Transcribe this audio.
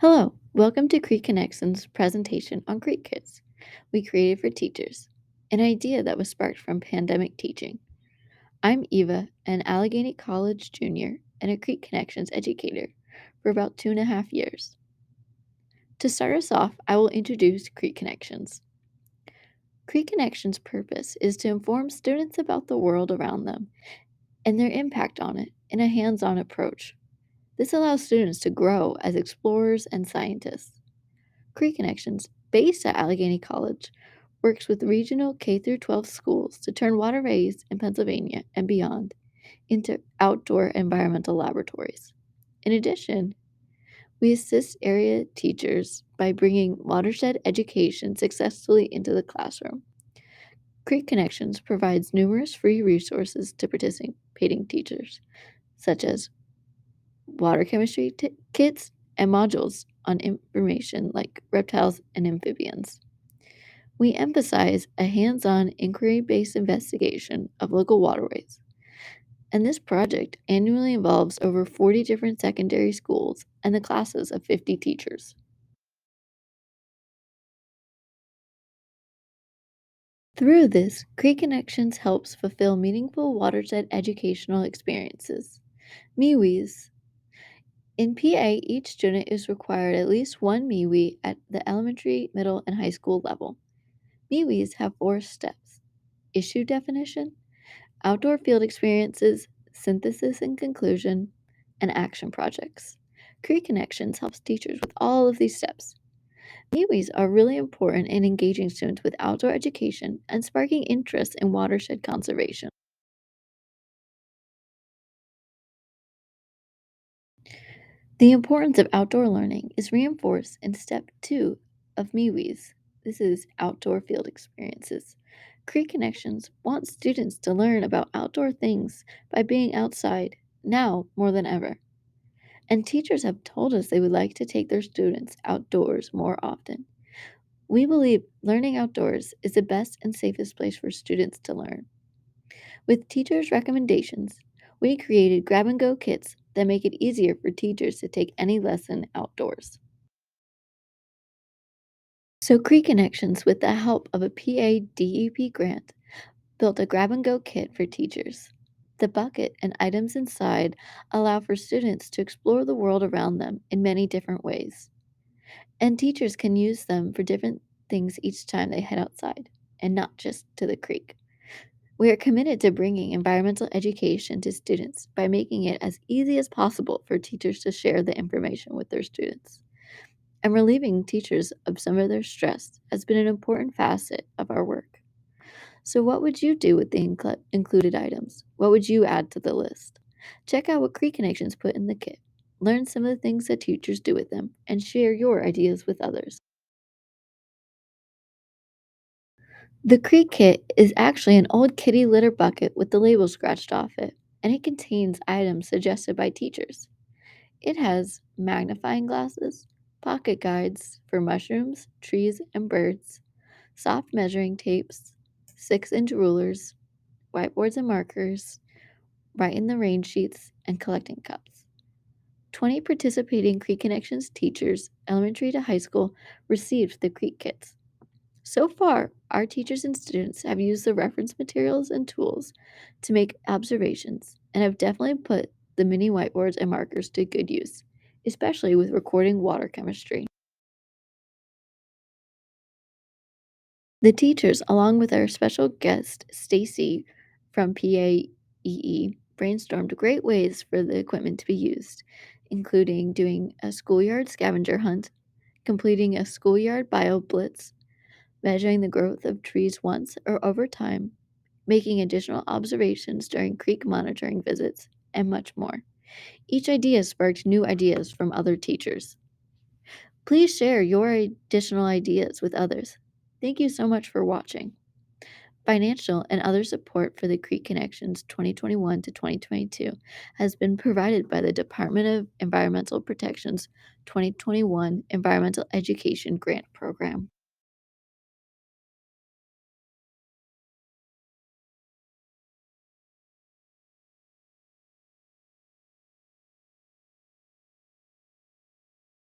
Hello, welcome to Creek Connections presentation on Creek Kids. We created for teachers, an idea that was sparked from pandemic teaching. I'm Eva, an Allegheny College junior and a Creek Connections educator for about 2.5 years. To start us off, I will introduce Creek Connections. Creek Connections' purpose is to inform students about the world around them and their impact on it in a hands on approach. This allows students to grow as explorers and scientists. Cree Connections, based at Allegheny College, works with regional K through 12 schools to turn waterways in Pennsylvania and beyond into outdoor environmental laboratories. In addition, we assist area teachers by bringing watershed education successfully into the classroom. Creek Connections provides numerous free resources to participating teachers, such as water chemistry kits and modules on information like reptiles and amphibians. We emphasize a hands on inquiry based investigation of local waterways, and this project annually involves over 40 different secondary schools and the classes of 50 teachers. Through this, Creek Connections helps fulfill meaningful watershed educational experiences. MIWIs. In PA, each student is required at least one MIWI at the elementary, middle, and high school level. MIWIs have 4 steps: issue definition, outdoor field experiences, synthesis and conclusion, and action projects. Creek Connections helps teachers with all of these steps. MIWIs are really important in engaging students with outdoor education and sparking interest in watershed conservation. The importance of outdoor learning is reinforced in step 2 of MIWIs. This is outdoor field experiences. Creek Connections wants students to learn about outdoor things by being outside now more than ever. And teachers have told us they would like to take their students outdoors more often. We believe learning outdoors is the best and safest place for students to learn. With teachers' recommendations, we created grab and go kits that make it easier for teachers to take any lesson outdoors. So, Cree Connections, with the help of a PADEP grant, built a grab and go kit for teachers. The bucket and items inside allow for students to explore the world around them in many different ways. And teachers can use them for different things each time they head outside, and not just to the creek. We are committed to bringing environmental education to students by making it as easy as possible for teachers to share the information with their students. And relieving teachers of some of their stress has been an important facet of our work. So, what would you do with the included items? What would you add to the list? Check out what Cree Connections put in the kit. Learn some of the things that teachers do with them and share your ideas with others. The Cree kit is actually an old kitty litter bucket with the label scratched off it, and it contains items suggested by teachers. It has magnifying glasses, pocket guides for mushrooms, trees, and birds, soft measuring tapes, 6-inch rulers, whiteboards and markers, write in the rain sheets, and collecting cups. 20 participating Creek Connections teachers, elementary to high school, received the Creek kits. So far, our teachers and students have used the reference materials and tools to make observations and have definitely put the mini whiteboards and markers to good use, especially with recording water chemistry. The teachers, along with our special guest, Stacy from PAEE, brainstormed great ways for the equipment to be used, including doing a schoolyard scavenger hunt, completing a schoolyard bio blitz, measuring the growth of trees once or over time, making additional observations during creek monitoring visits, and much more. Each idea sparked new ideas from other teachers. Please share your additional ideas with others. Thank you so much for watching. Financial and other support for the Creek Connections 2021 to 2022 has been provided by the Department of Environmental Protection's 2021 Environmental Education Grant Program.